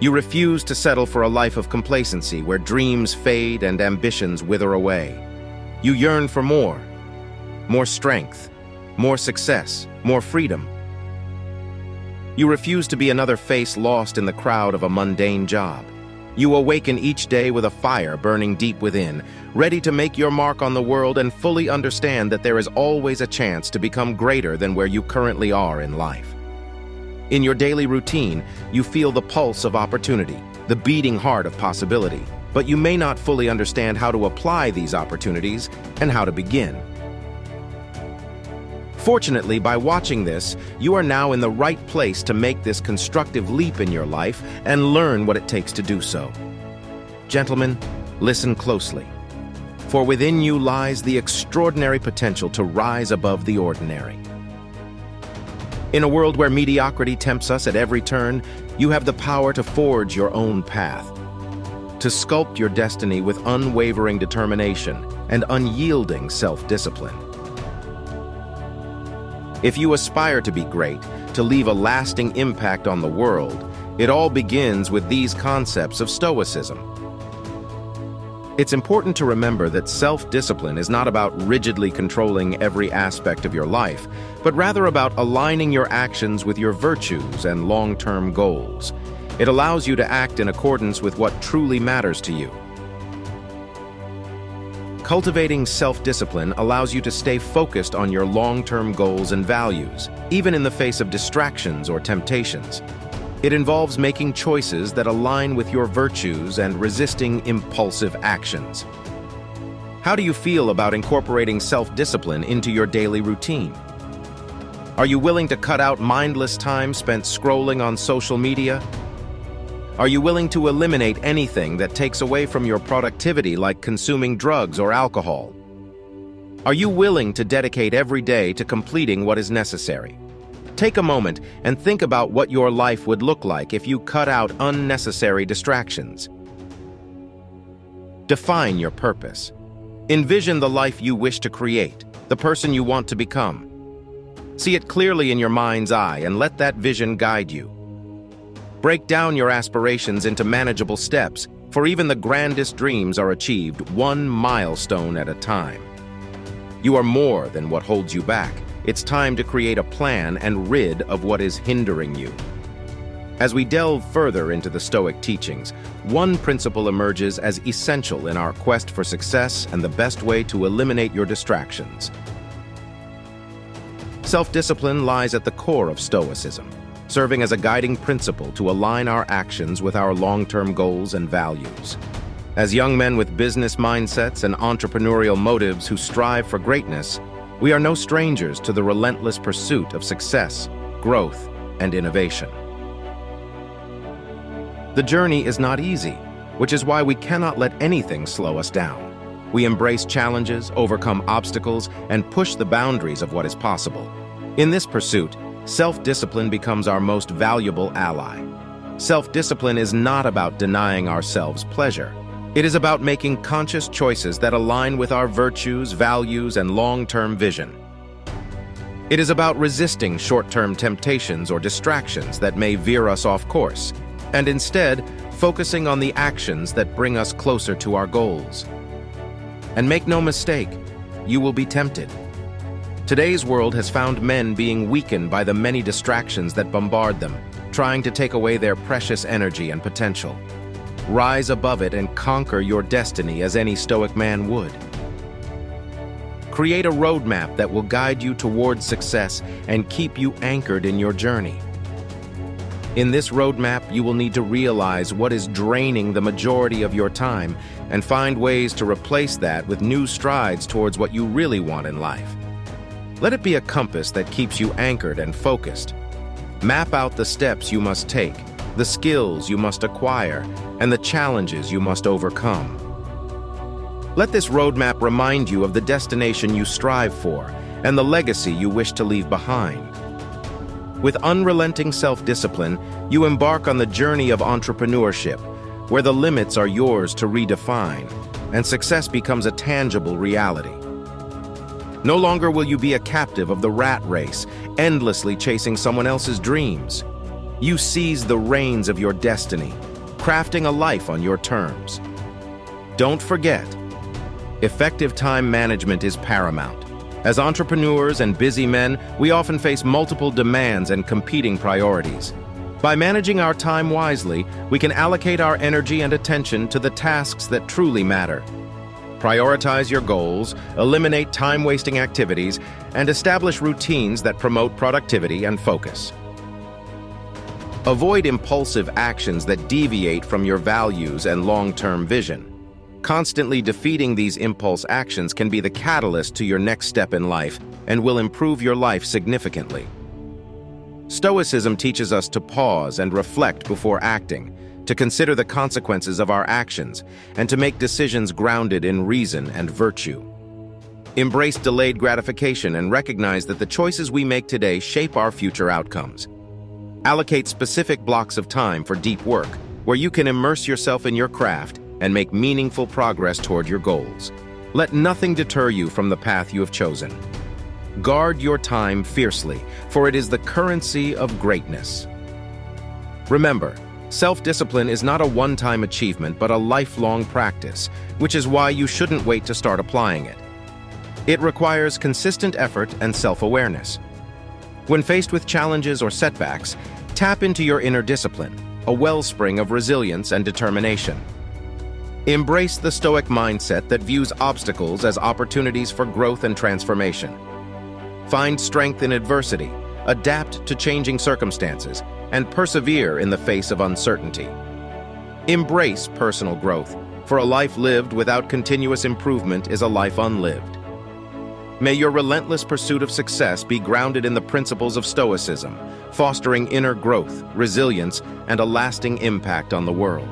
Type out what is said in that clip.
You refuse to settle for a life of complacency where dreams fade and ambitions wither away. You yearn for more strength, more success, more freedom. You refuse to be another face lost in the crowd of a mundane job. You awaken each day with a fire burning deep within, ready to make your mark on the world and fully understand that there is always a chance to become greater than where you currently are in life. In your daily routine, you feel the pulse of opportunity, the beating heart of possibility, but you may not fully understand how to apply these opportunities and how to begin. Fortunately, by watching this, you are now in the right place to make this constructive leap in your life and learn what it takes to do so. Gentlemen, listen closely, for within you lies the extraordinary potential to rise above the ordinary. In a world where mediocrity tempts us at every turn, you have the power to forge your own path, to sculpt your destiny with unwavering determination and unyielding self-discipline. If you aspire to be great, to leave a lasting impact on the world, it all begins with these concepts of Stoicism. It's important to remember that self-discipline is not about rigidly controlling every aspect of your life, but rather about aligning your actions with your virtues and long-term goals. It allows you to act in accordance with what truly matters to you. Cultivating self-discipline allows you to stay focused on your long-term goals and values, even in the face of distractions or temptations. It involves making choices that align with your virtues and resisting impulsive actions. How do you feel about incorporating self-discipline into your daily routine? Are you willing to cut out mindless time spent scrolling on social media? Are you willing to eliminate anything that takes away from your productivity, like consuming drugs or alcohol? Are you willing to dedicate every day to completing what is necessary? Take a moment and think about what your life would look like if you cut out unnecessary distractions. Define your purpose. Envision the life you wish to create, the person you want to become. See it clearly in your mind's eye and let that vision guide you. Break down your aspirations into manageable steps, for even the grandest dreams are achieved one milestone at a time. You are more than what holds you back. It's time to create a plan and rid of what is hindering you. As we delve further into the Stoic teachings, one principle emerges as essential in our quest for success and the best way to eliminate your distractions. Self-discipline lies at the core of Stoicism, serving as a guiding principle to align our actions with our long-term goals and values. As young men with business mindsets and entrepreneurial motives who strive for greatness, we are no strangers to the relentless pursuit of success, growth, and innovation. The journey is not easy, which is why we cannot let anything slow us down. We embrace challenges, overcome obstacles, and push the boundaries of what is possible. In this pursuit, self-discipline becomes our most valuable ally. Self-discipline is not about denying ourselves pleasure. It is about making conscious choices that align with our virtues, values, and long-term vision. It is about resisting short-term temptations or distractions that may veer us off course, and instead focusing on the actions that bring us closer to our goals. And make no mistake, you will be tempted. Today's world has found men being weakened by the many distractions that bombard them, trying to take away their precious energy and potential. Rise above it and conquer your destiny as any Stoic man would. Create a roadmap that will guide you towards success and keep you anchored in your journey. In this roadmap, you will need to realize what is draining the majority of your time and find ways to replace that with new strides towards what you really want in life. Let it be a compass that keeps you anchored and focused. Map out the steps you must take, the skills you must acquire, and the challenges you must overcome. Let this roadmap remind you of the destination you strive for and the legacy you wish to leave behind. With unrelenting self-discipline, you embark on the journey of entrepreneurship, where the limits are yours to redefine, and success becomes a tangible reality. No longer will you be a captive of the rat race, endlessly chasing someone else's dreams. You seize the reins of your destiny, crafting a life on your terms. Don't forget, effective time management is paramount. As entrepreneurs and busy men, we often face multiple demands and competing priorities. By managing our time wisely, we can allocate our energy and attention to the tasks that truly matter. Prioritize your goals, eliminate time-wasting activities, and establish routines that promote productivity and focus. Avoid impulsive actions that deviate from your values and long-term vision. Constantly defeating these impulse actions can be the catalyst to your next step in life and will improve your life significantly. Stoicism teaches us to pause and reflect before acting, to consider the consequences of our actions, and to make decisions grounded in reason and virtue. Embrace delayed gratification and recognize that the choices we make today shape our future outcomes. Allocate specific blocks of time for deep work, where you can immerse yourself in your craft and make meaningful progress toward your goals. Let nothing deter you from the path you have chosen. Guard your time fiercely, for it is the currency of greatness. Remember, self-discipline is not a one-time achievement, but a lifelong practice, which is why you shouldn't wait to start applying it. It requires consistent effort and self-awareness. When faced with challenges or setbacks, tap into your inner discipline, a wellspring of resilience and determination. Embrace the Stoic mindset that views obstacles as opportunities for growth and transformation. Find strength in adversity, adapt to changing circumstances, and persevere in the face of uncertainty. Embrace personal growth, for a life lived without continuous improvement is a life unlived. May your relentless pursuit of success be grounded in the principles of Stoicism, fostering inner growth, resilience, and a lasting impact on the world.